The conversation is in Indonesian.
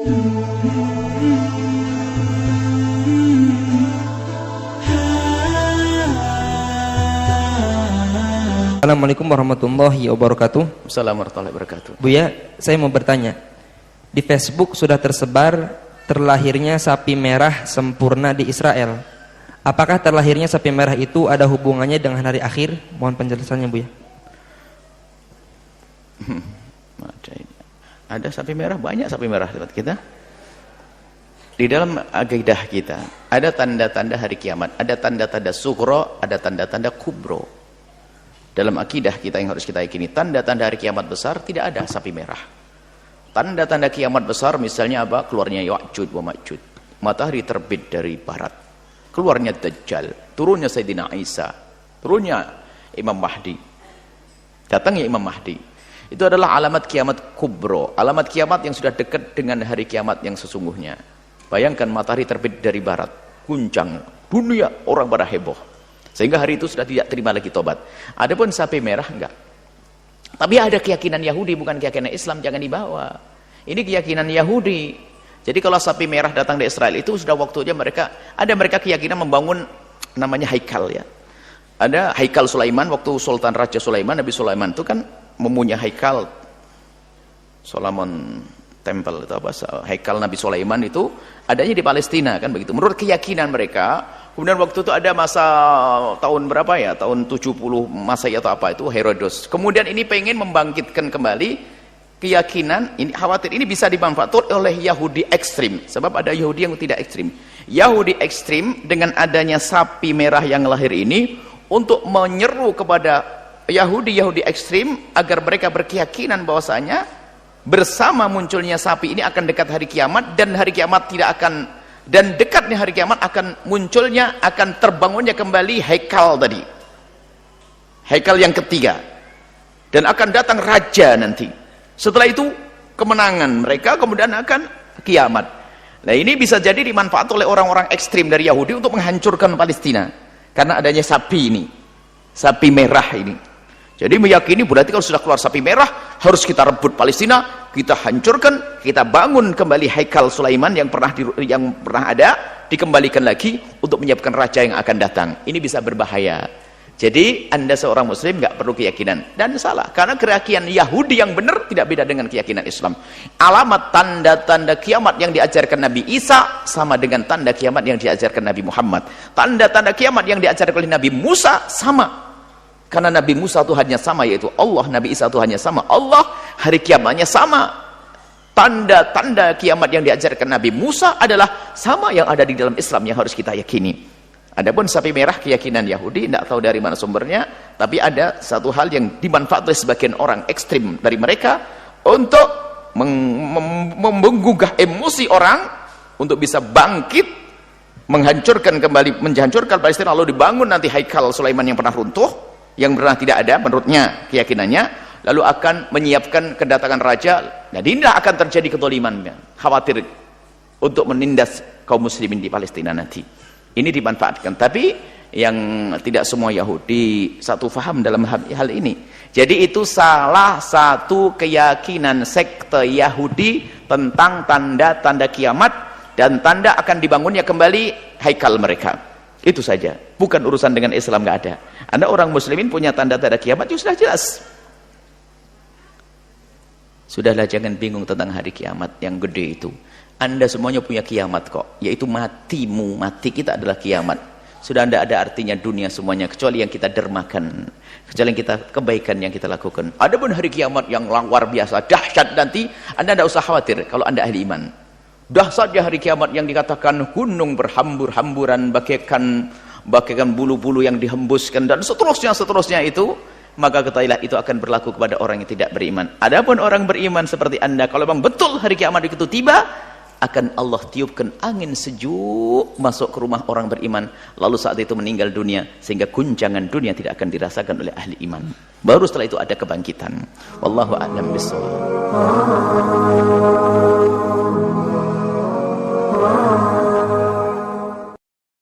Assalamualaikum warahmatullahi wabarakatuh. Assalamualaikum warahmatullahi wabarakatuh. Buya, saya mau bertanya. Di Facebook sudah tersebar terlahirnya sapi merah sempurna di Israel. Apakah terlahirnya sapi merah itu ada hubungannya dengan hari akhir? Mohon penjelasannya, Buya. Ada sapi merah, banyak sapi merah tempat kita. Di dalam akidah kita ada tanda-tanda hari kiamat, ada tanda-tanda sughra, ada tanda-tanda kubro. Dalam akidah kita yang harus kita yakini, tanda-tanda hari kiamat besar tidak ada sapi merah. Tanda-tanda kiamat besar misalnya apa? Keluarnya Ya'juj wa Ma'juj. Matahari terbit dari barat. Keluarnya Dajjal, turunnya Sayyidina Isa, turunnya Imam Mahdi. Datangnya Imam Mahdi. Itu adalah alamat kiamat kubro, alamat kiamat yang sudah dekat dengan hari kiamat yang sesungguhnya. Bayangkan matahari terbit dari barat, guncang dunia, orang pada heboh. Sehingga hari itu sudah tidak terima lagi tobat. Adapun sapi merah enggak. Tapi ada keyakinan Yahudi, bukan keyakinan Islam, jangan dibawa. Ini keyakinan Yahudi. Jadi kalau sapi merah datang di Israel itu sudah waktunya mereka keyakinan membangun namanya haikal ya. Ada haikal Sulaiman waktu Sultan Raja Sulaiman, Nabi Sulaiman itu kan mempunyai haikal Solomon Temple itu apa? Haikal Nabi Sulaiman itu adanya di Palestina kan begitu. Menurut keyakinan mereka, kemudian waktu itu ada masa tahun berapa ya? Tahun 70 Masehi atau apa itu Herodos. Kemudian ini pengen membangkitkan kembali keyakinan ini, khawatir ini bisa dimanfaatkan oleh Yahudi ekstrim. Sebab ada Yahudi yang tidak ekstrim. Yahudi ekstrim dengan adanya sapi merah yang lahir ini untuk menyeru kepada Yahudi ekstrim agar mereka berkeyakinan bahwasanya bersama munculnya sapi ini akan dekat hari kiamat, dan hari kiamat tidak akan, dan dekatnya hari kiamat akan munculnya, akan terbangunnya kembali haikal tadi, haikal yang ketiga, dan akan datang raja nanti. Setelah itu kemenangan mereka, kemudian akan kiamat. Nah ini bisa jadi dimanfaat oleh orang-orang ekstrim dari Yahudi untuk menghancurkan Palestina karena adanya sapi ini, sapi merah ini. Jadi meyakini berarti kalau sudah keluar sapi merah harus kita rebut Palestina, kita hancurkan, kita bangun kembali haikal Sulaiman yang pernah ada, dikembalikan lagi untuk menyiapkan raja yang akan datang. Ini bisa berbahaya. Jadi Anda seorang muslim nggak perlu keyakinan, dan salah karena keyakinan Yahudi yang benar tidak beda dengan keyakinan Islam. Alamat tanda-tanda kiamat yang diajarkan Nabi Isa sama dengan tanda kiamat yang diajarkan Nabi Muhammad. Tanda-tanda kiamat yang diajarkan oleh Nabi Musa sama. Karena Nabi Musa Tuhannya sama, yaitu Allah. Nabi Isa Tuhannya sama, Allah. Hari kiamatnya sama. Tanda-tanda kiamat yang diajarkan Nabi Musa adalah sama yang ada di dalam Islam yang harus kita yakini. Adapun sapi merah keyakinan Yahudi, tidak tahu dari mana sumbernya, tapi ada satu hal yang dimanfaatkan oleh sebagian orang ekstrim dari mereka untuk menggugah emosi orang untuk bisa bangkit, menghancurkan Palestina, lalu dibangun nanti haikal Sulaiman yang pernah runtuh, yang pernah tidak ada menurutnya keyakinannya, lalu akan menyiapkan kedatangan raja. Jadi inilah akan terjadi kezaliman, khawatir untuk menindas kaum muslimin di Palestina nanti. Ini dimanfaatkan, tapi yang tidak semua Yahudi satu faham dalam hal ini. Jadi itu salah satu keyakinan sekte Yahudi tentang tanda-tanda kiamat dan tanda akan dibangunnya kembali haikal mereka. Itu saja, bukan urusan dengan Islam, nggak ada. Anda orang muslimin punya tanda-tanda kiamat, itu sudah jelas. Sudahlah, jangan bingung tentang hari kiamat yang gede itu. Anda semuanya punya kiamat kok, yaitu matimu. Mati kita adalah kiamat. Sudah tidak ada artinya dunia semuanya, kecuali yang kita dermakan, kecuali yang kita kebaikan yang kita lakukan. Adapun hari kiamat yang luar biasa dahsyat nanti, Anda tidak usah khawatir kalau Anda ahli iman. Dahsyatnya hari kiamat yang dikatakan gunung berhambur-hamburan bagaikan bulu-bulu yang dihembuskan dan seterusnya itu, maka ketahuilah itu akan berlaku kepada orang yang tidak beriman. Adapun orang beriman seperti Anda, kalau memang betul hari kiamat itu tiba, akan Allah tiupkan angin sejuk masuk ke rumah orang beriman, lalu saat itu meninggal dunia, sehingga guncangan dunia tidak akan dirasakan oleh ahli iman. Baru setelah itu ada kebangkitan. Wallahu a'lam bishawab.